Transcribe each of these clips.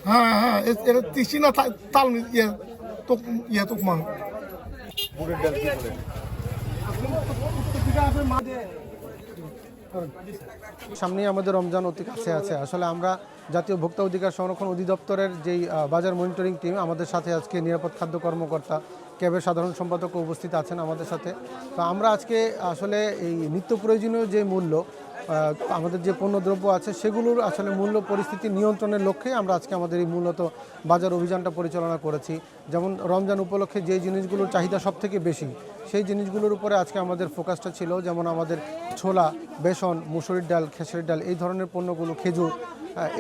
হ্যাঁ হ্যাঁ এটা তিসি না তাল তুকমান বুটের ডাল কি বলে? সামনেই আমাদের রমজান অতি কাছে আছে। আসলে আমরা জাতীয় ভোক্তা অধিকার সংরক্ষণ অধিদপ্তরের যেই বাজার মনিটরিং টিম, আমাদের সাথে আজকে নিরাপদ খাদ্য কর্মকর্তা ক্যাবের সাধারণ সম্পাদক উপস্থিত আছেন আমাদের সাথে। তো আমরা আজকে আসলে এই নিত্য প্রয়োজনীয় যে মূল্য, আমাদের যে পণ্যদ্রব্য আছে সেগুলোর আসলে মূল্য পরিস্থিতি নিয়ন্ত্রণের লক্ষ্যে আমরা আজকে আমাদের এই মূলত বাজার অভিযানটা পরিচালনা করেছি। যেমন রমজান উপলক্ষে যে জিনিসগুলোর চাহিদা সবথেকে বেশি, সেই জিনিসগুলোর উপরে আজকে আমাদের ফোকাসটা ছিল। যেমন আমাদের ছোলা, বেসন, মুসুরির ডাল, খেসারির ডাল, এই ধরনের পণ্যগুলো, খেজুর,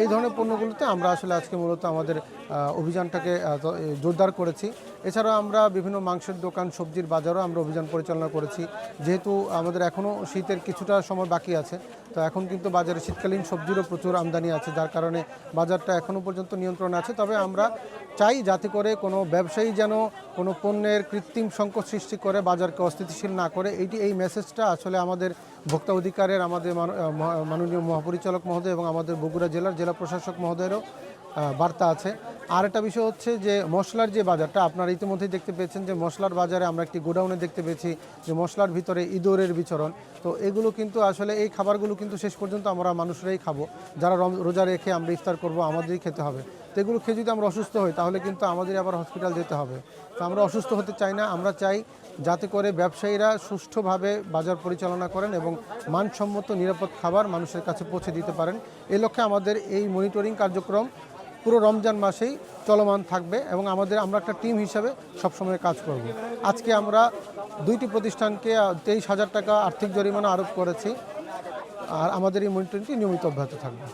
এই ধরনের পণ্যগুলোতে আমরা আসলে আজকে মূলত আমাদের অভিযানটাকে জোরদার করেছি। এছাড়াও আমরা বিভিন্ন মাংসের দোকান, সবজির বাজারও আমরা অভিযান পরিচালনা করেছি। যেহেতু আমাদের এখনও শীতের কিছুটা সময় বাকি আছে, তো এখন কিন্তু বাজারে শীতকালীন সবজিরও প্রচুর আমদানি আছে, যার কারণে বাজারটা এখনও পর্যন্ত নিয়ন্ত্রণে আছে। তবে আমরা চাই যাতে করে কোনো ব্যবসায়ী যেন কোনো পণ্যের কৃত্রিম সংকট সৃষ্টি করে বাজারকে অস্থিতিশীল না করে, এই মেসেজটা আসলে আমাদের ভোক্তা অধিকারের আমাদের মাননীয় মহাপরিচালক মহোদয় এবং আমাদের বগুড়া জেলার জেলা প্রশাসক মহোদয়েরও বার্তা আছে। আর একটা বিষয় হচ্ছে যে মশলার যে বাজারটা, আপনারা ইতিমধ্যেই দেখতে পেয়েছেন যে মশলার বাজারে আমরা একটি গোডাউনে দেখতে পেয়েছি যে মশলার ভিতরে ইঁদুরের বিচরণ। তো এগুলো কিন্তু আসলে এই খাবারগুলো কিন্তু শেষ পর্যন্ত আমরা মানুষরাই খাবো, যারা রোজা রেখে আমরা ইফতার করব, আমাদেরই খেতে হবে। তো এগুলো খেয়ে যদি আমরা অসুস্থ হই তাহলে কিন্তু আমাদের আবার হসপিটাল যেতে হবে। তো আমরা অসুস্থ হতে চাই না। আমরা চাই যাতে করে ব্যবসায়ীরা সুষ্ঠুভাবে বাজার পরিচালনা করেন এবং মানসম্মত নিরাপদ খাবার মানুষের কাছে পৌঁছে দিতে পারেন। এই লক্ষ্যে আমাদের এই মনিটরিং কার্যক্রম পুরো রমজান মাসেই চলমান থাকবে এবং আমরা একটা টিম হিসাবে সবসময় কাজ করব। আজকে আমরা 2টি প্রতিষ্ঠানকে 23,000 টাকা আর্থিক জরিমানা আরোপ করেছি। আর আমাদের এই মনিটরিংটি নিয়মিত অব্যাহত থাকবে।